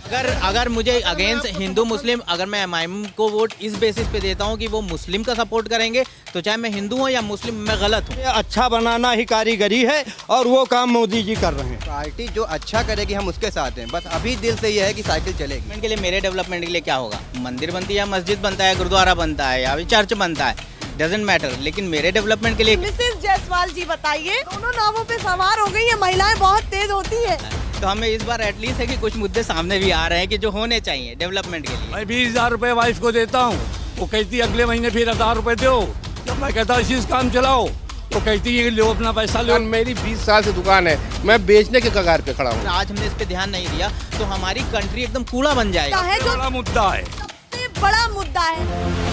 अगर अगर मुझे अगेंस्ट हिंदू मुस्लिम, अगर मैं एमआईएम को वोट इस बेसिस पे देता हूँ कि वो मुस्लिम का सपोर्ट करेंगे, तो चाहे मैं हिंदू हूँ या मुस्लिम, मैं गलत हूँ। अच्छा बनाना ही कारीगरी है और वो काम मोदी जी कर रहे हैं। पार्टी जो अच्छा करेगी हम उसके साथ हैं, बस अभी दिल से ये है कि साइकिल चलेगी। डेवलपमेंट के लिए, मेरे डेवलपमेंट के लिए क्या होगा? मंदिर बनती है, मस्जिद बनता है, गुरुद्वारा बनता है या चर्च बनता है, डजेंट मैटर। लेकिन मेरे डेवलपमेंट के लिए मिसेस जायसवाल जी बताइए, दोनों नावों पे सवार हो गई है, महिलाएं बहुत तेज होती है। तो हमें इस बार एटलीस्ट है कि कुछ मुद्दे सामने भी आ रहे हैं कि जो होने चाहिए डेवलपमेंट के लिए। मैं 20,000 रुपए वाइफ को देता हूँ, वो कहती है अगले महीने फिर 1,000 रुपए दो। जब मैं कहता इसी काम चलाओ, तो कहती है लो अपना पैसा लो। मेरी 20 साल से दुकान है, मैं बेचने के कगार पे खड़ा हूँ। आज हमने इस पे ध्यान नहीं दिया तो हमारी कंट्री एकदम कूड़ा बन जाएगा। है जो बड़ा मुद्दा है, सबसे बड़ा मुद्दा है।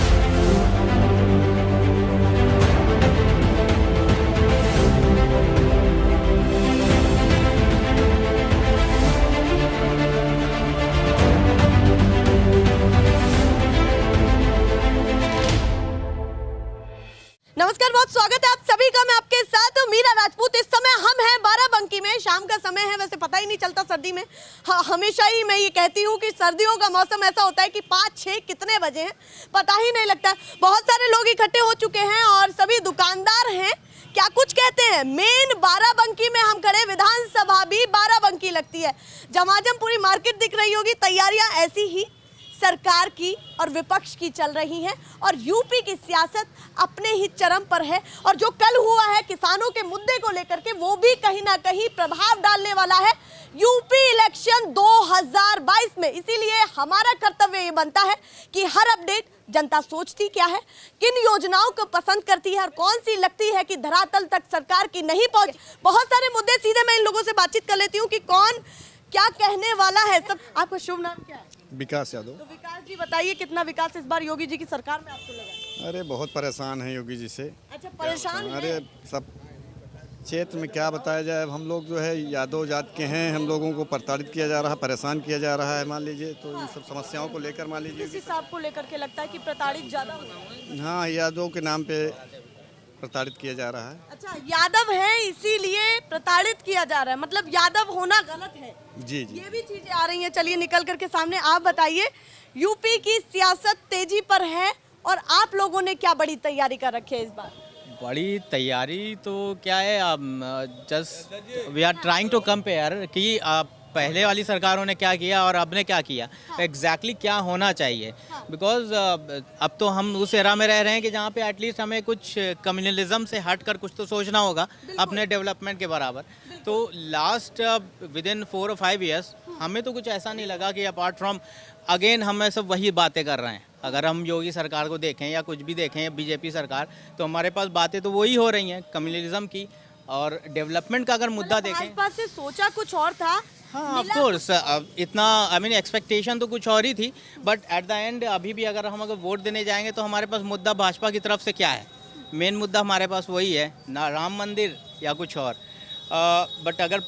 नमस्कार, बहुत स्वागत है आप सभी का। मैं आपके साथ हूं मीरा राजपूत। इस समय हम हैं बाराबंकी में, शाम का समय है। वैसे पता ही नहीं चलता सर्दी में। हाँ, हमेशा ही मैं ये कहती हूँ कि सर्दियों का मौसम ऐसा होता है कि 5-6 कितने बजे हैं पता ही नहीं लगता। बहुत सारे लोग इकट्ठे हो चुके हैं और सभी दुकानदार हैं। क्या कुछ कहते हैं। मेन बाराबंकी में हम खड़े, विधानसभा भी बाराबंकी लगती है। झमाझम पूरी मार्केट दिख रही होगी। तैयारियां ऐसी ही सरकार की और विपक्ष की चल रही हैं और यूपी की सियासत अपने ही चरम पर है। और जो कल हुआ है किसानों के मुद्दे को लेकर के, वो भी कहीं ना कहीं प्रभाव डालने वाला है यूपी इलेक्शन 2022 में। इसीलिए हमारा कर्तव्य ये बनता है कि हर अपडेट जनता सोचती क्या है, किन योजनाओं को पसंद करती है और कौन सी लगती है कि धरातल तक सरकार की नहीं पहुंच। बहुत सारे मुद्दे सीधे मैं इन लोगों से बातचीत कर लेती हूँ कि कौन क्या कहने वाला है। सब, आपका शुभ नाम क्या है? विकास यादव। तो विकास जी बताइए, कितना विकास इस बार योगी जी की सरकार में आपको लगा? अरे बहुत परेशान है योगी जी से। अच्छा, परेशान अरे है? सब क्षेत्र में क्या बताया जाए। हम लोग जो है यादव जात के हैं, हम लोगों को प्रताड़ित किया जा रहा है, परेशान किया जा रहा है। मान लीजिए तो इन सब समस्याओं को लेकर मान लीजिए किस हिसाब को लेकर के लगता है कि प्रताड़ित ज्यादा हो रहा है? हाँ, यादव के नाम पे प्रताड़ित किया जा रहा है। अच्छा, यादव है इसीलिए प्रताड़ित किया जा रहा है, मतलब यादव होना गलत है। जी जी, ये भी चीजें आ रही हैं। चलिए निकल करके सामने, आप बताइए, यूपी की सियासत तेजी पर है और आप लोगों ने क्या बड़ी तैयारी कर रखी है इस बार? बड़ी तैयारी तो क्या है, just we are trying to compare कि पहले वाली सरकारों ने क्या किया और अब ने क्या किया, एग्जैक्टली क्या होना चाहिए। बिकॉज अब तो हम उस एरा में रह रहे हैं कि जहाँ पे एटलीस्ट हमें कुछ कम्युनलिज्म से हट कर कुछ तो सोचना होगा अपने डेवलपमेंट के बराबर। तो last with in 4 or 5 years हमें तो कुछ ऐसा नहीं लगा कि अपार्ट फ्रॉम अगेन हम सब वही बातें कर रहे हैं। अगर हम योगी सरकार को देखें या कुछ भी देखें, बीजेपी सरकार, तो हमारे पास बातें तो वही हो रही हैं कम्युनलिज्म की। और डेवलपमेंट का अगर मुद्दा देखें, भाजपा से सोचा कुछ और था। हाँ ऑफ कोर्स, इतना आई मीन एक्सपेक्टेशन तो कुछ और ही थी, बट एट द एंड अभी भी अगर हम वोट देने जाएंगे तो हमारे पास मुद्दा भाजपा की तरफ से क्या है, मेन मुद्दा हमारे पास वही है ना, राम मंदिर या कुछ और। बट अगर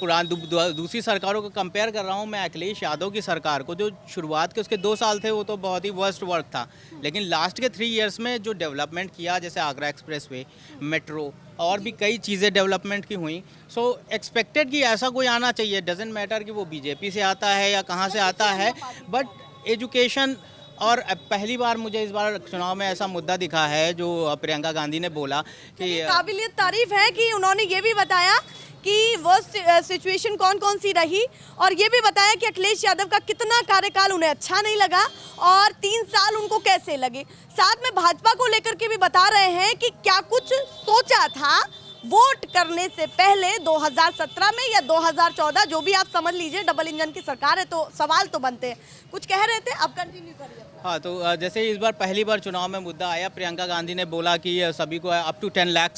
दूसरी सरकारों को कंपेयर कर रहा हूँ मैं अखिलेश यादव की सरकार को, जो शुरुआत के उसके 2 साल थे वो तो बहुत ही वर्स्ट वर्क था, लेकिन लास्ट के 3 ईयर्स में जो डेवलपमेंट किया, जैसे आगरा एक्सप्रेसवे, मेट्रो और भी कई चीज़ें डेवलपमेंट की हुई। सो एक्सपेक्टेड कि ऐसा कोई आना चाहिए, डजेंट मैटर कि वो बीजेपी से आता है या कहाँ से आता है, बट एजुकेशन। और पहली बार मुझे इस बार चुनाव में ऐसा मुद्दा दिखा है जो प्रियंका गांधी ने बोला कि काबिलियत तारीफ है कि उन्होंने ये भी बताया कि वो सिचुएशन कौन कौन सी रही और ये भी बताया कि अखिलेश यादव का कितना कार्यकाल उन्हें अच्छा नहीं लगा और 3 साल उनको कैसे लगे। साथ में भाजपा को लेकर के भी बता रहे हैं कि क्या कुछ सोचा था वोट करने से पहले 2017 में या 2014, जो भी आप समझ लीजिए, डबल इंजन की सरकार है तो सवाल तो बनते हैं। कुछ कह रहे थे, अब कंटिन्यू करिए। हाँ, तो जैसे इस बार पहली बार चुनाव में मुद्दा आया, प्रियंका गांधी ने बोला कि सभी को अप टू 10 लाख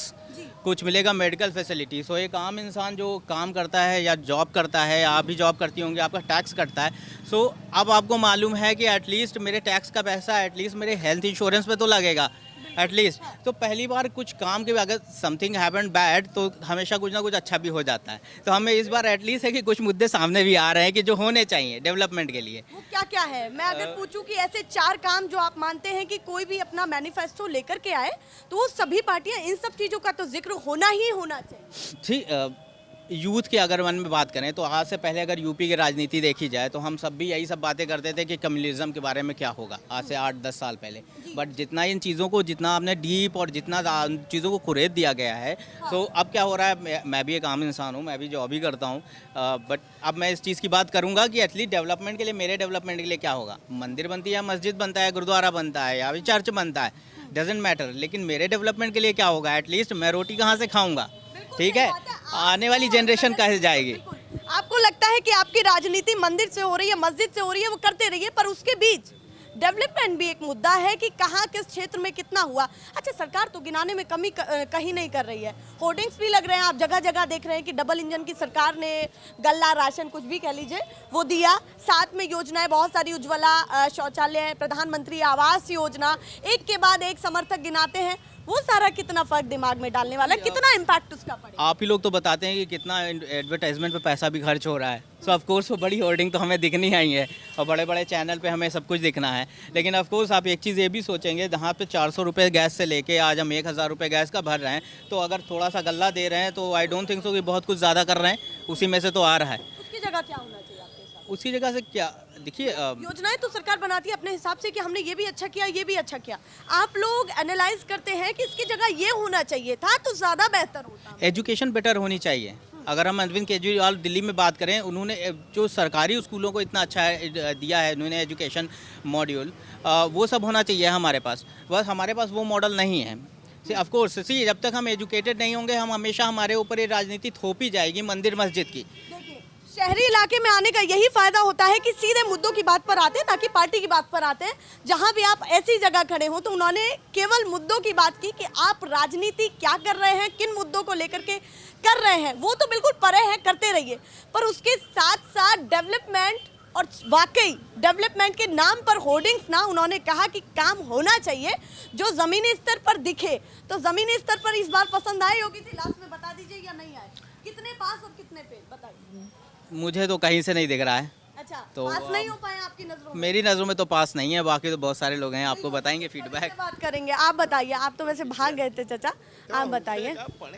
कुछ मिलेगा मेडिकल फैसिलिटी। सो एक आम इंसान जो काम करता है या जॉब करता है, आप भी जॉब करती होंगी, आपका टैक्स कटता है। सो अब आपको मालूम है कि एटलीस्ट मेरे टैक्स का पैसा एटलीस्ट मेरे हेल्थ इंश्योरेंस पे तो लगेगा एटलीस्ट। तो पहली बार कुछ काम के, अगर समथिंग हैपेंड बैड तो हमेशा कुछ ना कुछ अच्छा भी हो जाता है। तो हमें इस बार एटलीस्ट है कि कुछ मुद्दे सामने भी आ रहे हैं कि जो होने चाहिए डेवलपमेंट के लिए। वो क्या क्या है? मैं अगर पूछूं कि ऐसे 4 काम जो आप मानते हैं कि कोई भी अपना मैनिफेस्टो लेकर के आए तो वो सभी पार्टियां, इन सब चीज़ों का तो जिक्र होना ही होना चाहिए। ठीक, यूथ के अगर मन में बात करें तो आज से पहले अगर यूपी की राजनीति देखी जाए तो हम सब भी यही सब बातें करते थे कि कम्युनलिज्म के बारे में क्या होगा आज से 8-10 साल पहले। बट जितना इन चीज़ों को जितना आपने डीप और जितना चीज़ों को कुरेद दिया गया है, तो अब क्या हो रहा है, मैं भी एक आम इंसान हूँ, मैं भी जॉब ही करता हूँ, बट अब मैं इस चीज़ की बात करूँगा कि एटलीस्ट डेवलपमेंट के लिए, मेरे डेवलपमेंट के लिए क्या होगा। मंदिर बनती है, मस्जिद बनता है, गुरुद्वारा बनता है या फिर चर्च बनता है, डजेंट मैटर, लेकिन मेरे डेवलपमेंट के लिए क्या होगा, एटलीस्ट मैं रोटी कहाँ से खाऊंगा, ठीक है, आने वाली जनरेशन कैसे जाएगी। आपको लगता है कि आपकी राजनीति मंदिर से हो रही है, मस्जिद से हो रही है, वो करते रहिए, पर उसके बीच डेवलपमेंट भी एक मुद्दा है कि कहाँ किस क्षेत्र में कितना हुआ। अच्छा, सरकार तो गिनाने में कमी कहीं नहीं कर रही है, होर्डिंग्स भी लग रहे हैं, आप जगह जगह देख रहे हैं कि डबल इंजन की सरकार ने गल्ला राशन कुछ भी कह लीजिए वो दिया, साथ में योजनाएं बहुत सारी, उज्ज्वला शौचालय, प्रधानमंत्री आवास योजना, एक के बाद एक समर्थक गिनाते हैं, वो सारा कितना फर्क दिमाग में डालने वाला है, कितना इम्पैक्ट उसका पड़ेगा। आप ही लोग तो बताते हैं कि कितना एडवर्टाइजमेंट पे पैसा भी खर्च हो रहा है, सो ऑफ कोर्स वो बड़ी होर्डिंग तो हमें दिखनी ही है और बड़े बड़े चैनल पे हमें सब कुछ दिखना है, लेकिन ऑफ कोर्स आप एक चीज़ ये भी सोचेंगे, जहाँ पे 400 रुपये गैस से लेके आज हम 1000 रुपये गैस का भर रहे हैं, तो अगर थोड़ा सा गल्ला दे रहे हैं तो आई डोंट थिंक सो कि बहुत कुछ ज़्यादा कर रहे हैं, उसी में से तो आ रहा है। उसकी जगह क्या होना चाहिए आपके हिसाब उसकी जगह से क्या, देखिए से? योजनाएं तो सरकार बनाती है अपने हिसाब से कि हमने ये भी अच्छा किया, ये भी अच्छा किया, आप लोग एनालाइज करते हैं कि इसकी जगह ये होना चाहिए था तो ज़्यादा बेहतर होता। एजुकेशन बेटर होनी चाहिए। अगर हम अरविंद केजरीवाल दिल्ली में बात करें, उन्होंने जो सरकारी स्कूलों को इतना अच्छा दिया है, उन्होंने एजुकेशन मॉड्यूल, वो सब होना चाहिए हमारे पास, बस हमारे पास वो मॉडल नहीं है। ऑफ कोर्स सी, जब तक हम एजुकेटेड नहीं होंगे, हम हमेशा हमारे ऊपर ये राजनीति थोपी जाएगी मंदिर मस्जिद की। शहरी इलाके में आने का यही फायदा होता है कि सीधे मुद्दों की बात पर आते हैं, ना कि पार्टी की बात पर आते हैं। जहां भी आप ऐसी जगह खड़े हो तो उन्होंने केवल मुद्दों की बात की कि आप राजनीति क्या कर रहे हैं, किन मुद्दों को लेकर के कर रहे हैं, वो तो बिल्कुल परे है, करते रहिए, पर उसके साथ साथ डेवलपमेंट, और वाकई डेवलपमेंट के नाम पर होर्डिंग्स ना, उन्होंने कहा कि काम होना चाहिए जो जमीनी स्तर पर दिखे। तो जमीनी स्तर पर इस बार पसंद आए योगी थी, लास्ट में बता दीजिए या नहीं आए, कितने पास और कितने फेल बताइए। मुझे तो कहीं से नहीं दिख रहा है। अच्छा, तो पास नहीं हो पाए आपकी नजरों में? मेरी नज़रों में तो पास नहीं है, बाकी तो बहुत सारे लोग हैं, आपको बताएंगे फीडबैक। बात करेंगे, आप बताइए, आप तो वैसे भाग गए थे चाचा, आप बताइए।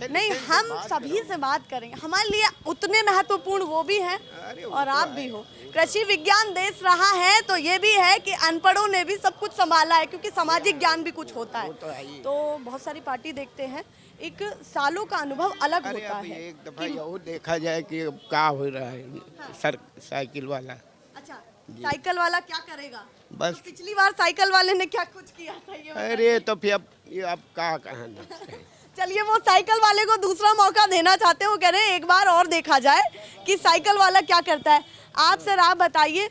नहीं, हम सभी से बात करेंगे, हमारे लिए उतने महत्वपूर्ण वो भी हैं और आप भी हो। कृषि विज्ञान देश रहा है तो ये भी है कि अनपढ़ों ने भी सब कुछ संभाला है, क्योंकि सामाजिक ज्ञान भी कुछ होता है। तो बहुत सारी पार्टी देखते हैं, एक सालों का अनुभव अलग होता है। एक दफा यही देखा जाए कि क्या हो रहा है सर साइकिल वाला। अच्छा, साइकिल वाला क्या करेगा? बस तो पिछली बार साइकिल वाले ने क्या कुछ किया था ये बताइए। अरे तो फिर अब क्या कहना। चलिए, वो साइकिल वाले को दूसरा मौका देना चाहते हैं, वो कह रहे हैं एक बार और देखा जाए कि साइकिल वाला क्या करता है। आप सर, आप बताइए,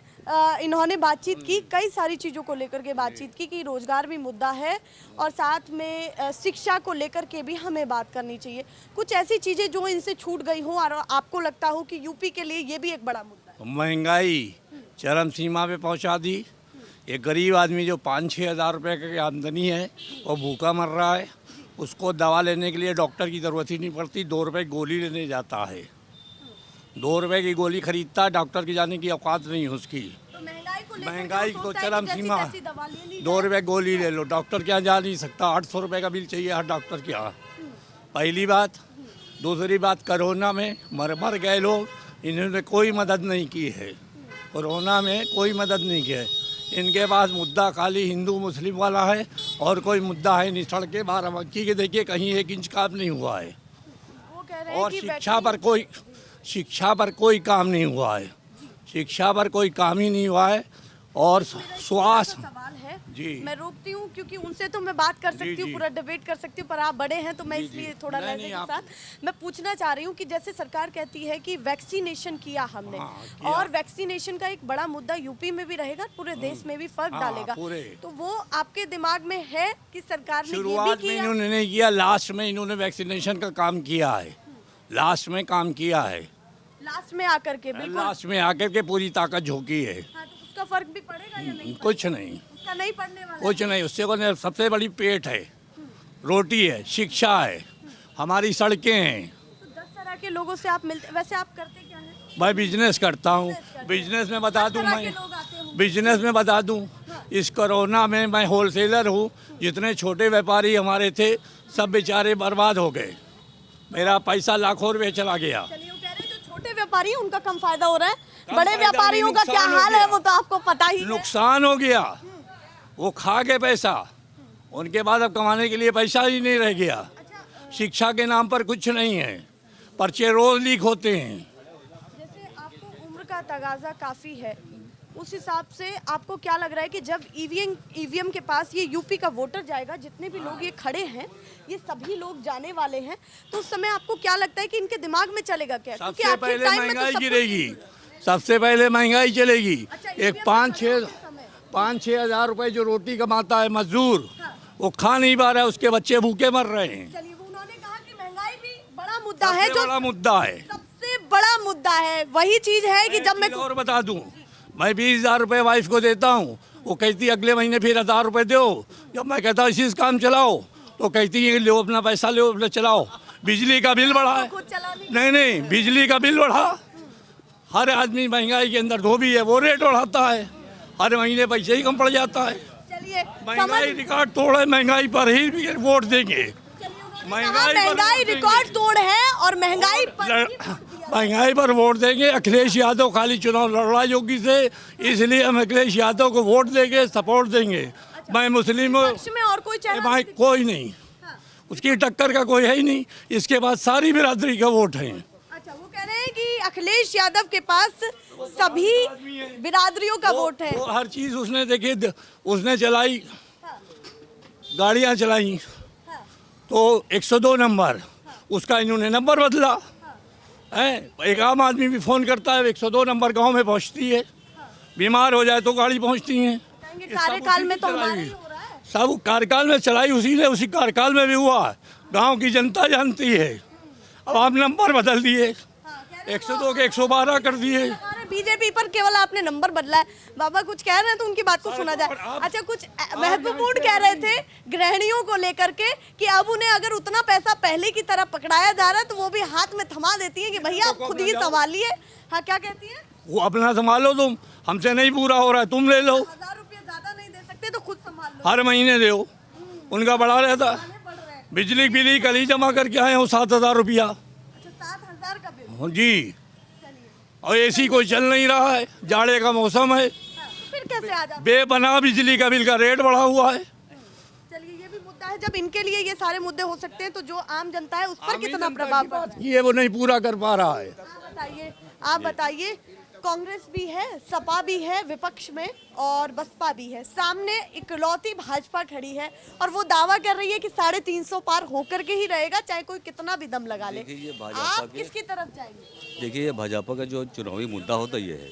इन्होंने बातचीत की, कई सारी चीज़ों को लेकर के बातचीत की कि रोजगार भी मुद्दा है और साथ में शिक्षा को लेकर के भी हमें बात करनी चाहिए। कुछ ऐसी चीज़ें जो इनसे छूट गई हों और आपको लगता हो कि यूपी के लिए ये भी एक बड़ा मुद्दा है। महंगाई चरम सीमा पे पहुंचा दी। एक गरीब आदमी जो 5-6 हज़ार रुपये की आमदनी है वो भूखा मर रहा है, उसको दवा लेने के लिए डॉक्टर की ज़रूरत ही नहीं पड़ती, 2 रुपये की गोली लेने जाता है, 2 रुपये की गोली खरीदता है, डॉक्टर की जाने की औकात नहीं है उसकी। तो महंगाई को चरम सीमा, 2 रुपये गोली ले लो, डॉक्टर के यहाँ जा नहीं सकता, 800 रुपये का बिल चाहिए हर डॉक्टर के यहाँ, पहली बात। दूसरी बात, कोरोना में मर गए लोग, इन्होंने कोई मदद नहीं की है, कोरोना में कोई मदद नहीं की है। इनके पास मुद्दा खाली हिंदू मुस्लिम वाला है और कोई मुद्दा है नहीं। सड़कें बाराबंकी के देखिए कहीं 1 इंच काम नहीं हुआ है, वो कह रहे हैं और कि शिक्षा पर कोई काम नहीं हुआ है, शिक्षा पर कोई काम ही नहीं हुआ है। और स्वास्थ्य सवाल है जी, मैं रोकती हूँ क्योंकि उनसे तो मैं बात कर सकती हूँ, पूरा डिबेट कर सकती हूँ, पर आप बड़े हैं तो मैं इसलिए थोड़ा लहजे के साथ मैं पूछना चाह रही हूँ कि जैसे सरकार कहती है कि वैक्सीनेशन किया हमने, और वैक्सीनेशन का एक बड़ा मुद्दा यूपी में भी रहेगा, पूरे देश में भी फर्क डालेगा, तो वो आपके दिमाग में है कि सरकार ने शुरुआत में इन्होंने नहीं किया, लास्ट में इन्होंने वैक्सीनेशन का काम किया है, लास्ट में काम किया है, लास्ट में आकर के, बिल्कुल लास्ट में आकर के पूरी ताकत झोंकी है। हाँ, तो उसका फर्क भी पड़ेगा या नहीं? कुछ नहीं, उसका नहीं पड़ने वाला, कुछ नहीं। उससे को सबसे बड़ी पेट है, रोटी है, शिक्षा है, हमारी सड़कें हैं। तो 10 तरह के लोगों से आप मिलते, वैसे आप करते क्या हैं? मैं बिजनेस करता हूँ, बिजनेस में बता दूँ, मैं बिजनेस में बता दूँ, इस कोरोना में मैं होलसेलर हूँ, जितने छोटे व्यापारी हमारे थे सब बेचारे बर्बाद हो गए, मेरा पैसा लाखों रुपये चला गया। चलिए, वो कह रहे व्यापारी हैं उनका कम फायदा हो रहा है, बड़े व्यापारियों का क्या हाल है वो तो आपको पता ही है। नुकसान हो गया, वो खा गए पैसा, उनके बाद अब कमाने के लिए पैसा ही नहीं रह गया। शिक्षा के नाम पर कुछ नहीं है, पर्चे रोज लीक होते हैं। जैसे आपको उम्र का तगाजा काफी है, उस हिसाब से आपको क्या लग रहा है कि जब ईवीएम के पास ये यूपी का वोटर जाएगा, जितने भी लोग ये खड़े हैं ये सभी लोग जाने वाले हैं, तो उस समय आपको क्या लगता है कि इनके दिमाग में चलेगा क्या? क्योंकि सबसे आखिर पहले टाइम में तो महंगाई सब कुछ- गिरेगी, सबसे पहले महंगाई चलेगी। अच्छा, एक EVM 5-6 हज़ार रुपए जो रोटी कमाता है मजदूर, वो खा नहीं पा रहा है, उसके बच्चे भूखे मर रहे हैं। चलिए, वो उन्होंने कहा कि महंगाई भी बड़ा मुद्दा है, सबसे जो बड़ा मुद्दा है। सबसे बड़ा मुद्दा है। वही चीज है कि जब मैं और बता दूं, मैं 20,000 रुपए वाइफ को देता हूँ, वो कहती अगले महीने फिर 1,000 रुपए दो। जब मैं कहता हूँ इसी काम चलाओ, तो कहती है लो अपना पैसा लो अपना चलाओ। बिजली का बिल बढ़ा है, खुद चलाने नहीं बिजली का बिल बढ़ा, हर आदमी महंगाई के अंदर धोबी है, वो रेट बढ़ाता है, हर महीने पैसे ही कम पड़ जाता है। चलिए महंगाई रिकॉर्ड तोड़ है, महंगाई पर ही वोट देंगे। महंगाई रिकॉर्ड तोड़ है और महंगाई पर ही वोट दिया। महंगाई पर वोट देंगे। अखिलेश यादव खाली चुनाव लड़ रहा है योगी से, इसलिए हम अखिलेश यादव को वोट देंगे, सपोर्ट देंगे। मैं मुस्लिम हूँ, पक्ष में और कोई चेहरा भाई नहीं कोई नहीं, उसकी टक्कर का कोई है ही नहीं। इसके बाद सारी बिरादरी का वोट है। अच्छा, वो कह रहे हैं कि अखिलेश यादव के पास सभी बिरादरियों का वोट है। वो हर चीज उसने देखी, उसने चलाई, गाड़ियाँ चलाई, तो 102 नंबर, उसका इन्होंने नंबर बदला है। एक आम आदमी भी फोन करता है, 102 नंबर गांव में पहुंचती है, बीमार हो जाए तो गाड़ी पहुंचती है। कहेंगे कार्यकाल में तो हमारा ही हो रहा है। सब कार्यकाल में चलाई उसी ने, उसी कार्यकाल में भी हुआ। गांव की जनता जानती है। अब आप नंबर बदल दिए, 102 के 112 कर दिए। बीजेपी पर केवल आपने नंबर बदला है। बाबा कुछ कह रहे हैं तो उनकी बात को सुना जाए। अच्छा, कुछ महत्वपूर्ण कह रहे थे गृहिणियों को लेकर के कि अब उन्हें अगर उतना पैसा पहले की तरह पकड़ाया जा रहा है तो वो भी हाथ में थमा देती है कि भैया आप खुद ही संभालिए। हाँ, क्या कहती है? वो अपना संभालो, तुम हमसे नहीं पूरा हो रहा है, तुम ले लो। 1000 रुपया ज्यादा नहीं दे सकते तो खुद संभाल लो। हर महीने दो, उनका बढ़ा रहता है। बिजली बिल ही कल ही जमा करके आए हो 7,000 रुपया। अच्छा, 7,000 का बिल। जी, और एसी कोई चल नहीं रहा है, जाड़े का मौसम है, फिर कैसे आ जाता? बेपनाह बिजली का बिल का रेट बढ़ा हुआ है। चलिए, ये भी मुद्दा है। जब इनके लिए ये सारे मुद्दे हो सकते हैं तो जो आम जनता है उस पर कितना प्रभाव पड़ता है? ये वो नहीं पूरा कर पा रहा है। आप बताइए, कांग्रेस भी है, सपा भी है विपक्ष में और बसपा भी है, सामने इकलौती भाजपा खड़ी है और वो दावा कर रही है कि 350 पार होकर के ही रहेगा, चाहे कोई कितना भी दम लगा ले। आप किसकी तरफ जाएंगे? देखिए, ये भाजपा का जो चुनावी मुद्दा होता ये है,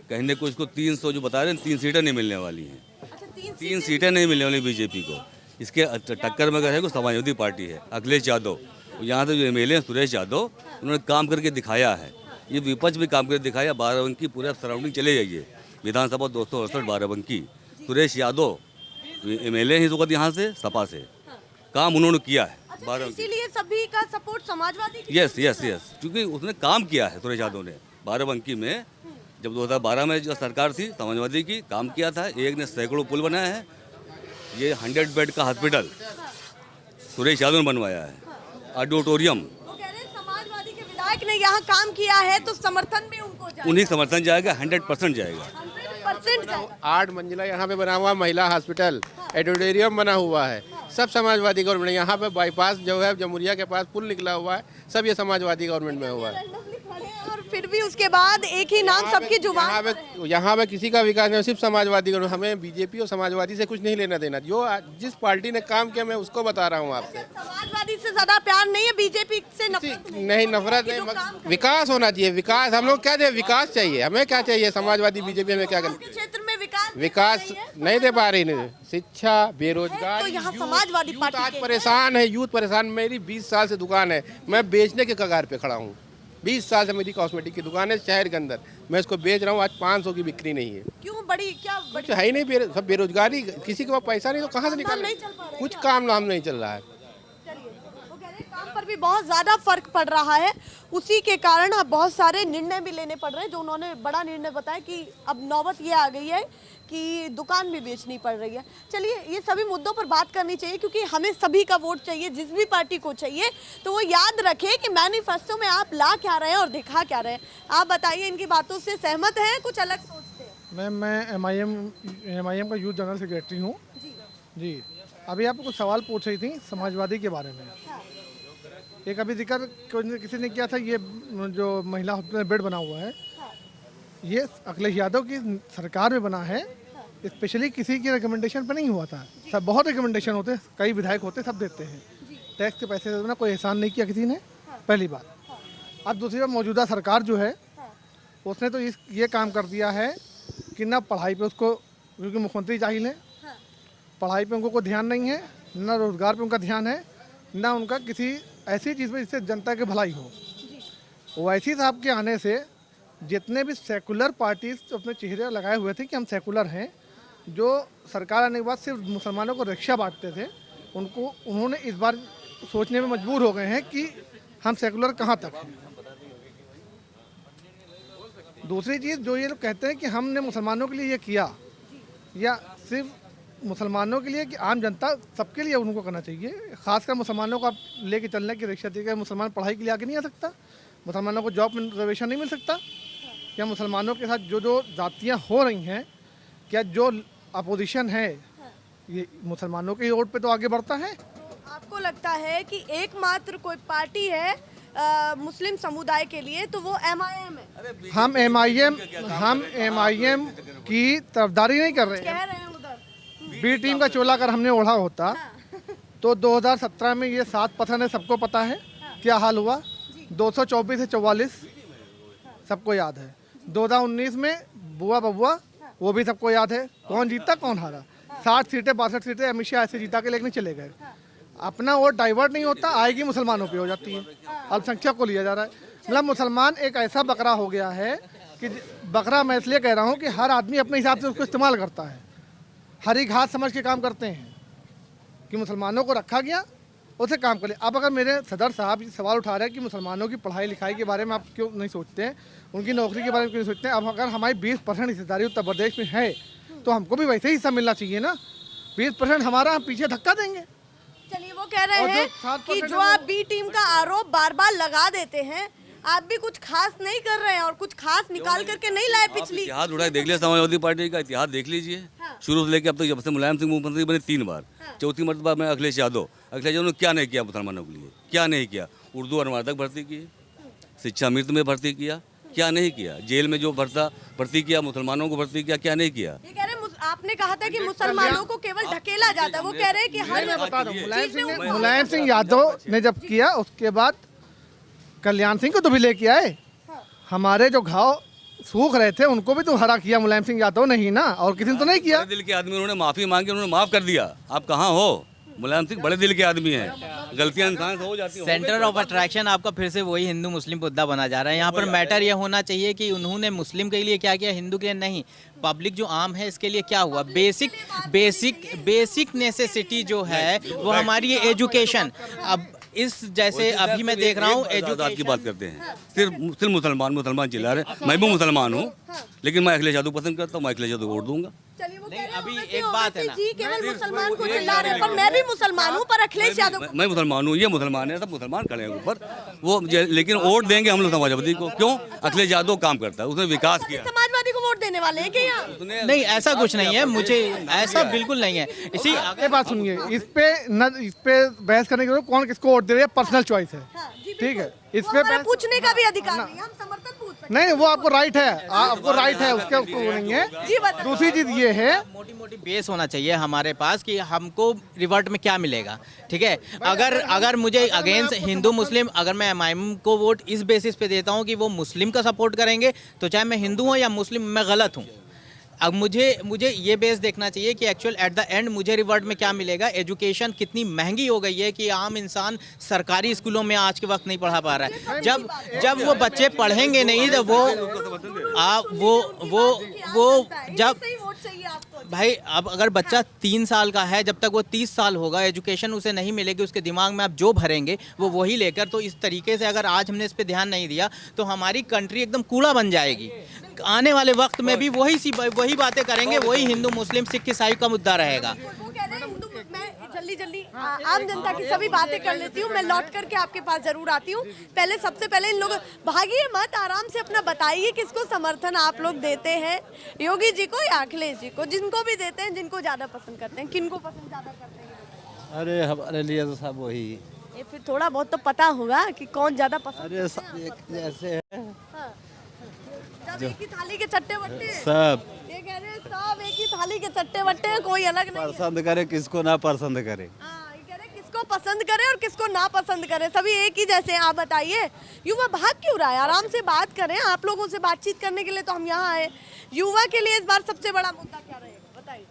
कहने को इसको 300 जो बता रहे हैं, 3 सीटें नहीं मिलने वाली हैं। अच्छा, 3 सीटें नहीं मिलने वाली बीजेपी को। इसके टक्कर में अगर है कोई समाजवादी पार्टी है, अखिलेश यादव, यहाँ से जो MLA हैं सुरेश यादव, उन्होंने काम करके दिखाया है। ये विपक्ष भी काम करके दिखाया। बाराबंकी पूरे सराउंडिंग चले जाइए, विधानसभा 268 बाराबंकी, सुरेश यादव MLA हैं इस वक्त यहाँ से सपा से, काम उन्होंने किया है। इसीलिए सभी का सपोर्ट समाजवादी की यस यस यस, क्योंकि उसने काम किया है सुरेश यादव ने बाराबंकी में। जब 2012 में जो सरकार थी समाजवादी की, काम किया था। एक ने सैकड़ों पुल बनाया है, ये 100 बेड का हॉस्पिटल सुरेश यादव ने बनवाया है, ऑडिटोरियम। समाजवादी के विधायक ने यहाँ काम किया है तो समर्थन भी उनको जाएगा। उन्हीं समर्थन जाएगा, 100% जाएगा। 100% जाएगा। 8 मंजिला यहाँ पे बना हुआ महिला हॉस्पिटल, ऑडिटोरियम बना हुआ है, सब समाजवादी गवर्नमेंट। यहाँ पे बाईपास जो है जमुरिया के पास पुल निकला हुआ है, सब ये समाजवादी गवर्नमेंट में हुआ है। और फिर भी उसके बाद एक ही नाम सबकी जुबान पर है। यहाँ पे किसी का विकास नहीं, सिर्फ समाजवादी गवर्नमेंट। हमें बीजेपी और समाजवादी से कुछ नहीं लेना देना। जो जिस पार्टी ने काम किया मैं उसको बता रहा हूँ आपसे। समाजवादी से ज्यादा प्यार नहीं है, बीजेपी से नफरत नहीं, नफरत नहीं, विकास होना चाहिए। विकास हम लोग क्या चाहिए? विकास चाहिए। हमें क्या चाहिए? समाजवादी बीजेपी हमें क्या करना? क्षेत्र में विकास नहीं दे पा रही, नहीं शिक्षा, बेरोजगार। तो यहाँ समाजवादी पार्टी आज परेशान है, यूथ परेशान। मेरी 20 साल से दुकान है, मैं बेचने के कगार पे खड़ा हूँ। 20 साल से मेरी कॉस्मेटिक की दुकान है शहर के अंदर, मैं इसको बेच रहा हूँ। आज 500 की बिक्री नहीं है। क्यों? बड़ी क्या बड़ी कुछ है ही नहीं, सब बेरोजगारी। किसी के पास पैसा नहीं तो कहाँ से निकाल? कुछ काम नाम नहीं चल रहा है। वो कह रहे हैं काम पर भी बहुत ज्यादा फर्क पड़ रहा है। उसी के कारण अब बहुत सारे निर्णय भी लेने पड़ रहे हैं। जो उन्होंने बड़ा निर्णय बताया कि अब नौबत ये आ गई है कि दुकान भी बेचनी पड़ रही है। चलिए ये सभी मुद्दों पर बात करनी चाहिए क्योंकि हमें सभी का वोट चाहिए, जिस भी पार्टी को चाहिए। तो वो याद रखे कि मैनिफेस्टो में आप ला क्या रहे हैं और दिखा क्या रहे हैं। आप बताइए, इनकी बातों से सहमत हैं, कुछ अलग सोचते हैं? मैं एमआईएम का यूथ जनरल सेक्रेटरी हूँ जी। अभी आपको कुछ सवाल पूछ रही थी समाजवादी के बारे में। एक अभी जिक्र किसी ने किया था, ये जो महिला हॉस्पिटल बेड बना हुआ है, ये अखिलेश यादव की सरकार में बना है। स्पेशली किसी की रिकमेंडेशन पर नहीं हुआ था। सब बहुत रिकमेंडेशन होते, कई विधायक होते, सब देते हैं। टैक्स के पैसे देना, कोई एहसान नहीं किया किसी ने, पहली बात। अब दूसरी बात, मौजूदा सरकार जो है उसने तो ये काम कर दिया है कि ना पढ़ाई पे उसको, क्योंकि मुख्यमंत्री जाहिल है, पढ़ाई पे उनको कोई ध्यान नहीं है, ना रोजगार पे उनका ध्यान है, ना उनका किसी ऐसी चीज़ पे जिससे जनता की भलाई हो। वैसी साहब के आने से जितने भी सेकुलर पार्टीज तो अपने चेहरे लगाए हुए थे कि हम सेकुलर हैं, जो सरकार आने के बाद सिर्फ मुसलमानों को रिक्शा बांटते थे, उन्होंने इस बार सोचने में मजबूर हो गए हैं कि हम सेकुलर कहाँ तक हैं। दूसरी चीज़ जो ये लोग कहते हैं कि हमने मुसलमानों के लिए ये किया, या सिर्फ मुसलमानों के लिए कि आम जनता सबके लिए उनको करना चाहिए। खासकर मुसलमानों को आप लेके चलने की रिक्शा दी, मुसलमान पढ़ाई के लिए आगे नहीं आ सकता, मुसलमानों को जॉब में रिजर्वेशन नहीं मिल सकता, क्या मुसलमानों के साथ जो जातियाँ हो रही हैं, क्या जो अपोजिशन है ये मुसलमानों के वोट पे तो आगे बढ़ता है। आपको लगता है कि एकमात्र कोई पार्टी है मुस्लिम समुदाय के लिए तो वो एमआईएम है? हम एमआईएम की तरफदारी नहीं कर रहे हैं। बी टीम का चोला अगर हमने ओढ़ा होता तो 2017 में ये 7 पत्थर है, सबको पता है क्या हाल हुआ। 224 से 44 सबको याद है। 2019 में बुआ बबुआ वो भी सबको याद है, कौन जीता कौन हारा। 60 सीटें 62 सीटें अमित शाह ऐसे जीता के लेकर चले गए। अपना वोट डाइवर्ट नहीं होता, आएगी मुसलमानों पे हो जाती है, अल्पसंख्यक को लिया जा रहा है। मतलब मुसलमान एक ऐसा बकरा हो गया है कि बकरा मैं इसलिए कह रहा हूँ कि हर आदमी अपने हिसाब से उसको इस्तेमाल करता है, हरी घास समझ के काम करते हैं कि मुसलमानों को रखा गया उसे काम कर ले। अब अगर मेरे सदर साहब सवाल उठा रहे हैं कि मुसलमानों की पढ़ाई लिखाई के बारे में आप क्यों नहीं सोचते हैं, उनकी नौकरी के बारे में क्यों नहीं सोचते हैं। अब अगर हमारी 20% हिस्सेदारी उत्तर प्रदेश में है तो हमको भी वैसे ही हिस्सा मिलना चाहिए ना। 20% हमारा, हम पीछे धक्का देंगे। चलिए वो कह रहे हैं कि जो आप बी टीम का आरोप बार बार लगा देते हैं, आप भी कुछ खास नहीं कर रहे हैं और कुछ खास निकाल करके नहीं लाए। पिछली इतिहास उड़ा देख लिया, समाजवादी पार्टी का इतिहास देख लीजिए। शुरू से लेकर अब तक, जब से मुलायम सिंह मुख्यमंत्री बने 3 बार, चौथी मरतबा में अखिलेश यादव ने क्या नहीं किया मुसलमानों के लिए, क्या नहीं किया। उर्दू अनुवादक भर्ती किए, शिक्षा अमृत में भर्ती किया, क्या नहीं किया। जेल में जो भर्ती किया, मुसलमानों को भर्ती किया, क्या नहीं किया। ये कह रहे आपने कहा था कि मुसलमानों को केवल ढकेला जाता है, वो कह रहे हैं कि हर मुलायम सिंह यादव ने जब किया उसके बाद कल्याण सिंह को तो भी लेके आए। हमारे जो घाव सूख रहे थे उनको भी तो हरा किया मुलायम सिंह यादव ने ही ना, और किसी ने तो नहीं किया। दिल के आदमी, उन्होंने माफी मांगी, उन्होंने माफ कर दिया। आप कहाँ हो? मुलायम सिंह बड़े दिल के आदमी हैं, गलतियां इंसान से हो जाती हैं। सेंटर ऑफ अट्रैक्शन आपका फिर से वही हिंदू मुस्लिम मुद्दा बना जा रहा है। यहाँ पर मैटर ये होना चाहिए कि उन्होंने मुस्लिम के लिए क्या किया, हिंदू के लिए नहीं। पब्लिक जो आम है इसके लिए क्या हुआ। बेसिक नेसेसिटी जो है वो हमारी एजुकेशन। अब इस जैसे अभी मैं देख रहा हूँ एजुकेशन की बात करते हैं, सिर्फ मुसलमान चिल्ला रहे। मैं भी मुसलमान हूँ, लेकिन मैं अखिलेश यादव पसंद करता हूँ, मैं अखिलेश यादव को वोट दूंगा। अभी एक बात है ना, जी केवल मुसलमान को चिल्ला रहे हैं, पर मैं भी मुसलमान हूँ, पर अखिलेश यादव मैं मुसलमान हूँ, ये मुसलमान है, सब मुसलमान खड़े हैं ऊपर वो। लेकिन वोट देंगे हम लोग समाजवादी को। क्यों? अखिलेश यादव काम करता है, उसने विकास किया। समाजवादी को वोट देने वाले हैं क्या? नहीं, ऐसा कुछ नहीं है, मुझे ऐसा बिल्कुल नहीं है। इसी बात सुनिए, इस पे बहस करने के लिए कौन किसको वोट दे रहा है पर्सनल चॉइस है, ठीक है। इस पे पूछने का भी अधिकार नहीं, हम समर्थन पूछ सकते हैं। नहीं, वो आपको राइट है, आपको राइट है, उसके नहीं है। दूसरी चीज ये है, मोटी बेस होना चाहिए हमारे पास कि हमको रिवर्ट में क्या मिलेगा, ठीक है। अगर मुझे अगेंस्ट हिंदू मुस्लिम, अगर मैं एमआईएम को वोट इस बेसिस पे देता हूँ कि वो मुस्लिम का सपोर्ट करेंगे, तो चाहे मैं हिंदू हूँ या मुस्लिम, मैं गलत हूँ। अब मुझे ये बेस देखना चाहिए कि एक्चुअल एट द एंड मुझे रिवर्ट में क्या मिलेगा। एजुकेशन कितनी महंगी हो गई है कि आम इंसान सरकारी स्कूलों में आज के वक्त नहीं पढ़ा पा रहा है। जब वो बच्चे पढ़ेंगे नहीं तो वो जब भाई, अब अगर बच्चा 3 साल का है, जब तक वो 30 साल होगा, एजुकेशन उसे नहीं मिलेगी, उसके दिमाग में आप जो भरेंगे वो वही लेकर। तो इस तरीके से अगर आज हमने इस पे ध्यान नहीं दिया तो हमारी कंट्री एकदम कूड़ा बन जाएगी। आने वाले वक्त में भी वही बातें करेंगे, वही हिंदू मुस्लिम सिख ईसाई का मुद्दा रहेगा। वो कह रहे हैं हिंदू, मैं जल्दी आम जनता की सभी बातें कर लेती हूँ, मैं लौट करके आपके पास जरूर आती हूँ। सबसे पहले इन लोगों, भागिए मत, आराम से अपना बताइए किसको समर्थन आप लोग देते हैं, योगी जी को या अखिलेश जी को, जिनको भी देते हैं, जिनको ज्यादा पसंद करते हैं, किनको पसंद ज्यादा करते हैं? अरे हमारे लिए तो सब वही। ये फिर थोड़ा बहुत तो पता होगा कि कौन ज्यादा पसंद। अरे सब एक जैसे है सब एक ही थाली के चट्टे बट्टे हैं। सब। ये कह रहे हैं सब एक ही थाली के चट्टे बट्टे हैं, कोई अलग नहीं है। पसंद करे किसको ना पसंद करे। हाँ, ये कह रहे हैं किसको पसंद करे और किसको ना पसंद करे, सभी एक ही जैसे हैं। आप बताइए युवा भाग क्यों रहा है? आराम से बात करें, आप लोगों से बातचीत करने के लिए तो हम यहाँ आए। युवा के लिए इस बार सबसे बड़ा मुद्दा क्या रहेगा बताइए?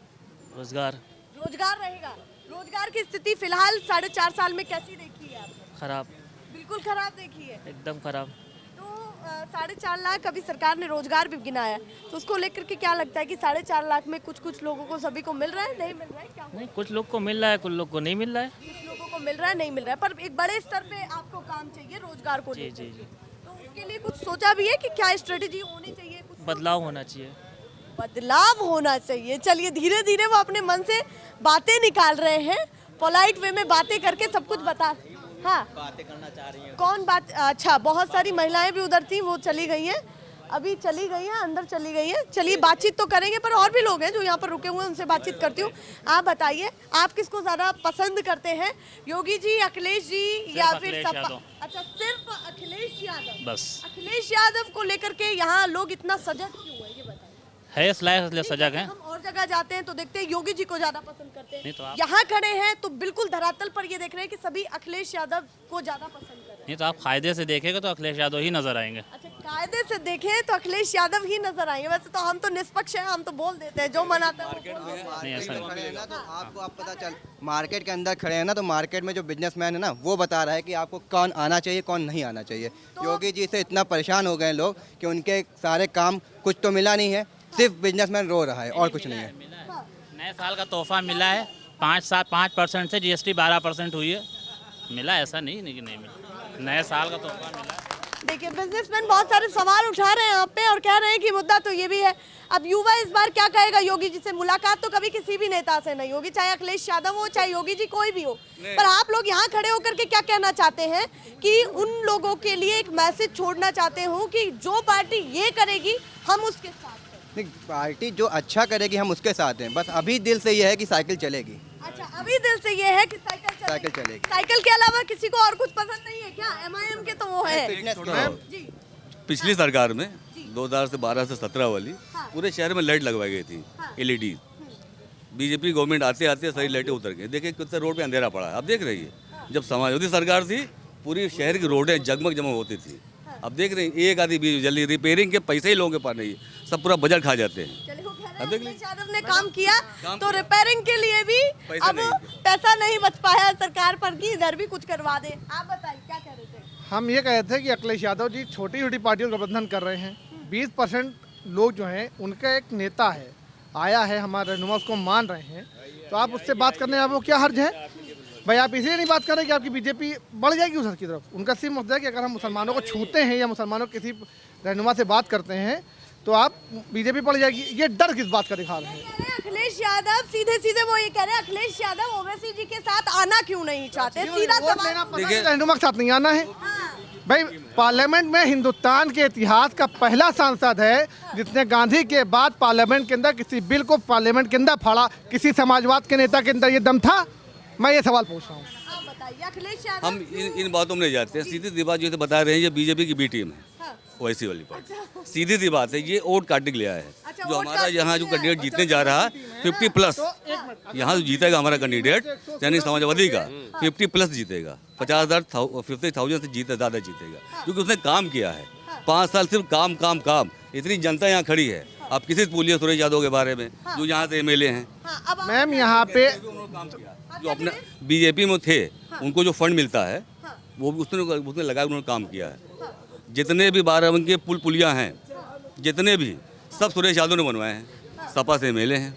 रोजगार। रोजगार रहेगा। रोजगार की स्थिति फिलहाल 4.5 साल में कैसी देखी है आपने? खराब। बिल्कुल खराब देखी है, एकदम खराब। तो 4.5 लाख अभी सरकार ने रोजगार भी गिनाया, तो उसको लेकर के क्या लगता है कि 4.5 लाख में कुछ लोगों को, सभी को मिल रहा है, नहीं मिल रहा है? क्या नहीं, कुछ लोग को मिल रहा है, कुछ लोग को नहीं मिल रहा है। कुछ लोगों को मिल रहा है, नहीं मिल रहा है, पर एक बड़े स्तर पे आपको काम चाहिए रोजगार को जी लेकर। जी जी। तो उसके लिए कुछ सोचा भी है कि क्या स्ट्रेटेजी होनी चाहिए? कुछ बदलाव होना चाहिए। बदलाव होना चाहिए। चलिए धीरे धीरे वो अपने मन से बातें निकाल रहे हैं, पोलाइट वे में बातें करके सब कुछ बता। हाँ, बातें करना चाह रही हैं। कौन बात? अच्छा, बहुत सारी महिलाएं भी उधर थी, वो चली गई हैं, अभी चली गई हैं, अंदर चली गई हैं। चलिए बातचीत तो करेंगे, पर और भी लोग हैं जो यहाँ पर रुके हुए हैं, उनसे बातचीत करती हूँ। आप बताइए, आप किसको ज्यादा पसंद करते हैं, योगी जी, अखिलेश जी या फिर सपा? अच्छा, सिर्फ अखिलेश यादव। बस अखिलेश यादव को लेकर के यहाँ लोग इतना सजग क्यों है, ये बताइए? है, इसलिए सजग हैं। हम और जगह जाते हैं तो देखते हैं योगी जी को ज्यादा पसंद करते हैं, नहीं तो आप- यहाँ खड़े हैं तो बिल्कुल धरातल पर ये देख रहे हैं कि सभी अखिलेश यादव को ज्यादा पसंद कर रहे हैं। नहीं तो आप कायदे से देखेंगे तो अखिलेश यादव ही नजर आएंगे। अच्छा, कायदे से देखें तो अखिलेश यादव ही नजर आएंगे। वैसे तो हम तो निष्पक्ष हैं, हम तो बोल देते हैं जो मन आता है वो बोल देते हैं। नहीं, ऐसा नहीं। खड़े हैं ना, तो आपको आप पता चल, मार्केट के अंदर खड़े हैं ना, तो मार्केट में जो बिजनेसमैन है ना, वो बता रहा है कि आपको कौन आना चाहिए, कौन नहीं आना चाहिए। योगी जी से इतना परेशान हो गए लोग कि उनके सारे काम कुछ तो मिला नहीं है, सिर्फ बिजनेसमैन रो रहा है और कुछ नहीं है। नए साल का तोहफा मिला है, 5% से GST 12% हुई है, मिला, ऐसा नहीं कि नहीं मिला। नए साल का तोहफा मिला है। देखिए, बिजनेसमैन बहुत सारे सवाल उठा रहे हैं यहाँ पे और कह रहे हैं कि मुद्दा तो ये भी है। अब युवा इस बार क्या कहेगा योगी जी से? मुलाकात तो कभी किसी भी नेता से नहीं होगी, चाहे अखिलेश यादव हो, चाहे योगी जी, कोई भी हो। पर आप लोग यहाँ खड़े होकर के क्या कहना चाहते हैं कि उन लोगों के लिए एक मैसेज छोड़ना चाहते हो कि जो पार्टी ये करेगी हम उसके साथ हैं? नहीं, पार्टी जो अच्छा करेगी हम उसके साथ हैं, बस अभी दिल से ये है कि साइकिल चलेगी। अच्छा, अभी दिल से ये है कि साइकिल चलेगी। साइकिल के अलावा किसी को और कुछ पसंद नहीं है क्या? MIM के तो वो है जी। पिछली सरकार में 2012 से 17 वाली पूरे शहर में लाइट लगवाई गई थी, LED। बीजेपी गवर्नमेंट आते आते सारी लाइटें उतर गई। देखिए कितने रोड पे अंधेरा पड़ा है, अब देख रही है। जब समाजवादी सरकार थी, पूरी शहर की रोडें जगमग होती थी। अब देख रहे हैं एक आधी भी जल्दी, रिपेयरिंग के पैसे ही लोगों के पास नहीं है, सब पूरा बजट खा जाते हैं। अखिलेश यादव ने काम किया तो रिपेयरिंग के लिए भी पैसा अब पैसा नहीं बच पाया सरकार पर कि इधर भी कुछ करवा दे। आप बताइए क्या कह रहे थे? हम ये कह रहे थे कि अखिलेश यादव जी छोटी छोटी पार्टियों का गठबंधन कर रहे हैं। 20% लोग जो हैं उनका एक नेता है, आया है हमारे रहनुमा, उसको मान रहे हैं, तो आप उससे बात करने में आपको क्या हर्ज है? भाई आप इसलिए नहीं बात करें कि आपकी बीजेपी बढ़ जाएगी उधर की तरफ। उनका सिर्फ मसला है कि अगर हम मुसलमानों को छूते हैं या मुसलमानों के किसी रहनुमा से बात करते हैं तो आप बीजेपी बढ़ जाएगी। ये डर किस बात का दिखा रहे हैं? अखिलेश यादव सीधे सीधे वो ये कह रहे हैं अखिलेश यादव ओवैसी जी के साथ आना क्यों नहीं चाहते? सीधा सवाल। रहनुमा के साथ नहीं आना है भाई। पार्लियामेंट में हिंदुस्तान के इतिहास का पहला सांसद है जिसने गांधी के बाद पार्लियामेंट के अंदर किसी बिल को पार्लियामेंट के अंदर फाड़ा। किसी समाजवाद के नेता के अंदर ये दम था? मैं ये सवाल पूछ रहा हूँ। अखिलेश यादव हम इन बातों में नहीं जाते हैं। सीधी सी बात जो बता रहे हैं, ये बीजेपी की बी टीम है, ओवैसी वाली पार्टी। सीधी सी बात है, ये वोट काटने के लिए आया है। जो हमारा यहाँ जो कैंडिडेट जीतने जा रहा है 50+, यहाँ जो जीतेगा हमारा कैंडिडेट यानी समाजवादी का 50+ जीतेगा, 50,000 से ज़्यादा जीतेगा, क्योंकि उसने काम किया है। 5 साल सिर्फ काम काम काम। इतनी जनता यहाँ खड़ी है, आप किसी से पूछिए सुरेश यादव के बारे में, जो यहाँ से MLA हैं। मैम यहाँ पे जो अपने बीजेपी में थे, उनको जो फंड मिलता है वो उसने लगा, उन्होंने काम किया है। जितने भी बाराबंकी के पुल पुलियाँ हैं, जितने भी, सब सुरेश यादव ने बनवाए हैं, सपा से MLA हैं,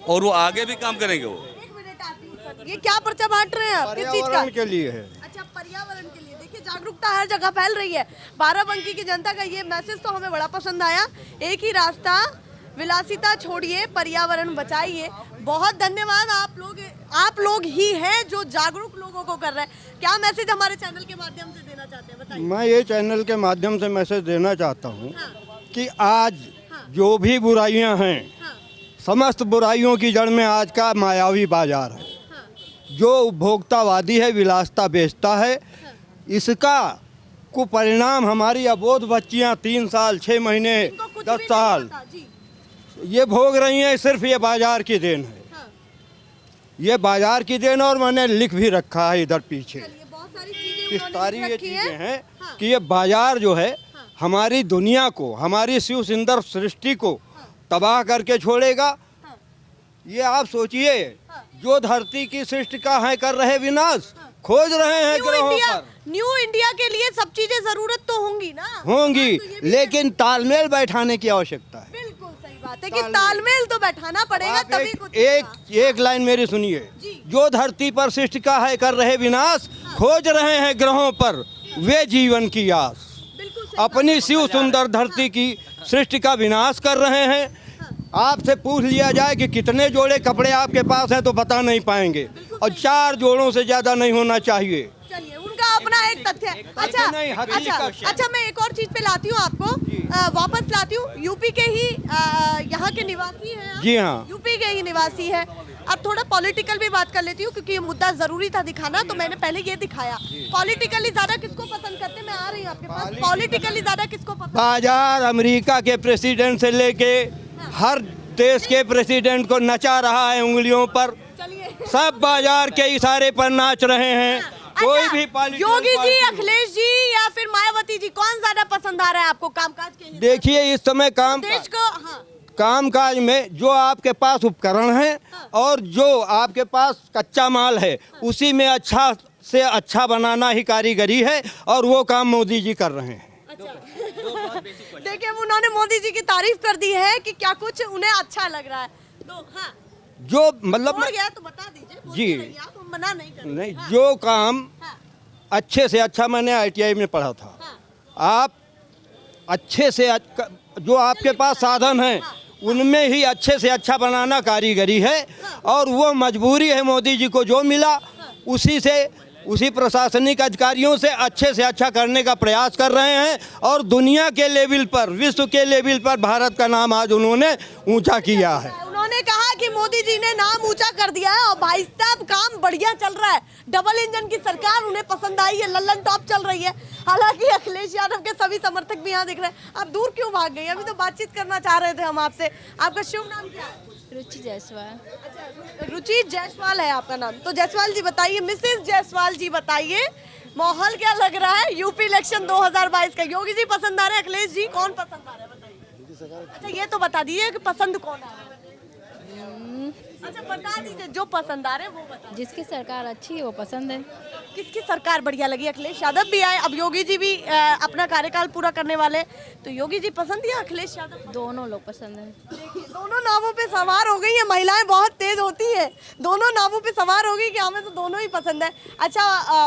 और वो आगे भी काम करेंगे। वो ये क्या पर्चा बांट रहे हैं आप? किस चीज का? के लिए है। अच्छा, पर्यावरण के लिए। देखिए जागरूकता हर जगह फैल रही है। बाराबंकी की जनता का ये मैसेज तो हमें बड़ा पसंद आया। एक ही रास्ता, विलासिता छोड़िए, पर्यावरण बचाइए। बहुत धन्यवाद, आप लोग ही हैं जो जागरूक लोगों को कर रहे हैं। क्या मैसेज हमारे चैनल के माध्यम से देना चाहते हैं, बताइए। मैं ये चैनल के माध्यम से मैसेज देना चाहता हूँ कि आज जो भी बुराइयां हैं, समस्त बुराइयों की जड़ में आज का मायावी बाजार है। जो उपभोक्तावादी है, विलासता बेचता है, इसका कुपरिणाम हमारी अबोध बच्चियां 3 साल 6 महीने 10 साल ये भोग रही हैं। सिर्फ ये बाजार की देन है, ये बाजार की देन। और मैंने लिख भी रखा है इधर पीछे कि सारी ये चीज़ें हैं कि ये बाजार जो है हमारी दुनिया को, हमारी शिव सुंदर सृष्टि को तबाह करके छोड़ेगा। ये आप सोचिए, जो धरती की सृष्टि का है कर रहे विनाश, खोज रहे हैं ग्रहों पर। न्यू इंडिया के लिए सब चीजें जरूरत तो होंगी ना, होंगी, लेकिन तालमेल बैठाने की आवश्यकता है। बिल्कुल सही बात है कि तालमेल तो बैठाना पड़ेगा, तभी कुछ एक लाइन मेरी सुनिए। जो धरती पर सृष्टि का है कर रहे विनाश, खोज रहे हैं ग्रहों पर वे जीवन की आस। अपनी शिव सुंदर धरती की सृष्टि का विनाश कर रहे हैं। आपसे पूछ लिया जाए कि कितने जोड़े कपड़े आपके पास हैं तो बता नहीं पाएंगे, और 4 जोड़ों से ज्यादा नहीं होना चाहिए। चलिए, उनका अपना एक तथ्य है। अच्छा, मैं एक और चीज पे लाती हूँ आपको, वापस लाती हूँ। यूपी के ही यहाँ के निवासी हैं। जी हाँ, यूपी के ही निवासी है। अब थोड़ा पॉलिटिकल भी बात कर लेती हूँ, क्योंकि ये मुद्दा जरूरी था दिखाना, तो मैंने पहले ये दिखाया। पॉलिटिकली ज्यादा किसको पसंद करते हैं? मैं आ रही हूँ आपके पास। पॉलिटिकली ज्यादा किसको पसंद? बाजार अमेरिका के प्रेसिडेंट से लेके हर देश के प्रेसिडेंट को नचा रहा है उंगलियों पर। सब बाजार के इशारे पर नाच रहे हैं। कोई भी योगी जी, अखिलेश जी या फिर मायावती जी, कौन ज्यादा पसंद आ रहा है आपको कामकाज के? देखिए, इस समय कामकाज में जो आपके पास उपकरण हैं और जो आपके पास कच्चा माल है, उसी में अच्छा से अच्छा बनाना ही कारीगरी है, और वो काम मोदी जी कर रहे हैं। देखिए, उन्होंने मोदी जी की तारीफ कर दी है कि क्या कुछ उन्हें अच्छा लग रहा है। जो मतलब गया तो बता दीजिए जी, आप मना नहीं कर रहे। नहीं, जो काम अच्छे से अच्छा, मैंने ITI में पढ़ा था। आप अच्छे से जो आपके पास साधन हैं उनमें ही अच्छे से अच्छा बनाना कारीगरी है, और वो मजबूरी है मोदी जी को जो मिला उसी प्रशासनिक अधिकारियों से अच्छे अच्छा करने का प्रयास कर रहे हैं। और दुनिया के लेवल पर, विश्व के लेवल पर भारत का नाम आज उन्होंने ऊंचा किया है। उन्होंने कहा कि मोदी जी ने नाम ऊंचा कर दिया है, और भाई साहब काम बढ़िया चल रहा है। डबल इंजन की सरकार उन्हें पसंद आई है, लल्लन टॉप चल रही है। हालांकि अखिलेश यादव के सभी समर्थक भी यहाँ दिख रहे हैं। आप दूर क्यों भाग गई? अभी तो बातचीत करना चाह रहे थे हम आपसे। आपका शुभ नाम क्या है? रुचि जायसवाल। अच्छा, रुचि जायसवाल है आपका नाम। तो जायसवाल जी बताइए, मिसेस जायसवाल जी बताइए, माहौल क्या लग रहा है यूपी इलेक्शन 2022 का? योगी जी पसंद आ रहे हैं, अखिलेश जी कौन पसंद आ रहे हैं, बताइए। अच्छा, ये तो बता दीजिए कि पसंद कौन आ रहा है। अच्छा, बता दीजिए, जो पसंद आ रहे हैं वो बता। जिसकी सरकार अच्छी है वो पसंद है। किसकी सरकार बढ़िया लगी? अखिलेश यादव भी आए, अब योगी जी भी अपना कार्यकाल पूरा करने वाले, तो योगी जी पसंद या अखिलेश यादव? दोनों लोग पसंद हैं। दोनों नावों पे सवार हो गई है। महिलाएं बहुत तेज होती है, दोनों नावों पे सवार हो गई कि हमें तो दोनों ही पसंद है। अच्छा,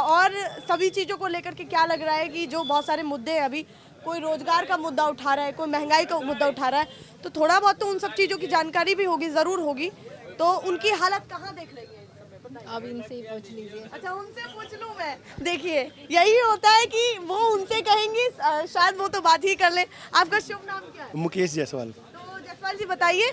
और सभी चीज़ों को लेकर के क्या लग रहा है कि जो बहुत सारे मुद्दे हैं, अभी कोई रोजगार का मुद्दा उठा रहा है, कोई महंगाई का मुद्दा उठा रहा है, तो थोड़ा बहुत तो उन सब चीज़ों की जानकारी भी होगी, ज़रूर होगी। तो उनकी हालत कहाँ देख रही है? अब इनसे ही पूछ लीजिए। अच्छा, उनसे पूछ लूं मैं? देखिए, यही होता है कि वो उनसे कहेंगी, शायद वो तो बात ही कर ले। आपका शुभ नाम क्या है? मुकेश जायसवाल। तो जायसवाल जी बताइए,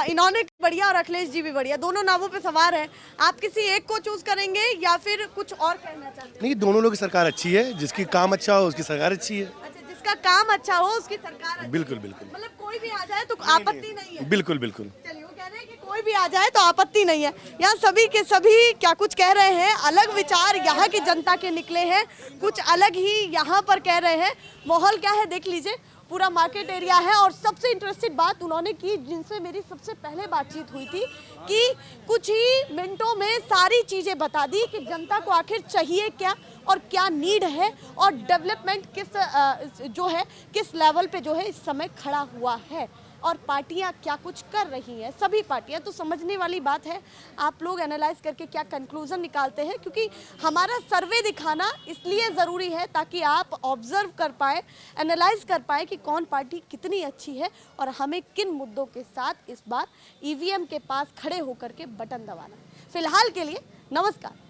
इन्होंने बढ़िया और अखिलेश जी भी बढ़िया, दोनों नावों पे सवार हैं। आप किसी एक को चूज करेंगे या फिर कुछ और कहना चाहते हैं? नहीं, दोनों लोग की सरकार अच्छी है। जिसकी काम अच्छा हो उसकी सरकार अच्छी है। अच्छा, जिसका काम अच्छा हो उसकी सरकार। बिल्कुल बिल्कुल, मतलब कोई भी आ जाए तो आपत्ति नहीं है? बिल्कुल बिल्कुल। चलिए, वो कह रहे हैं कि कोई भी आ जाए तो आपत्ति नहीं है। यहाँ सभी के सभी क्या कुछ कह रहे हैं, अलग विचार यहाँ की जनता के निकले हैं, कुछ अलग ही यहाँ पर कह रहे हैं। माहौल क्या है देख लीजिए, पूरा मार्केट एरिया है। और सबसे इंटरेस्टेड बात उन्होंने की, जिनसे मेरी सबसे पहले बातचीत हुई थी, कि कुछ ही मिनटों में सारी चीज़ें बता दी कि जनता को आखिर चाहिए क्या और क्या नीड है, और डेवलपमेंट किस जो है किस लेवल पे जो है इस समय खड़ा हुआ है। और पार्टियां क्या कुछ कर रही हैं, सभी पार्टियां। तो समझने वाली बात है, आप लोग एनालाइज करके क्या कंक्लूजन निकालते हैं, क्योंकि हमारा सर्वे दिखाना इसलिए ज़रूरी है ताकि आप ऑब्जर्व कर पाए, एनालाइज कर पाए कि कौन पार्टी कितनी अच्छी है और हमें किन मुद्दों के साथ इस बार ईवीएम के पास खड़े होकर के बटन दबाना है। फिलहाल के लिए नमस्कार।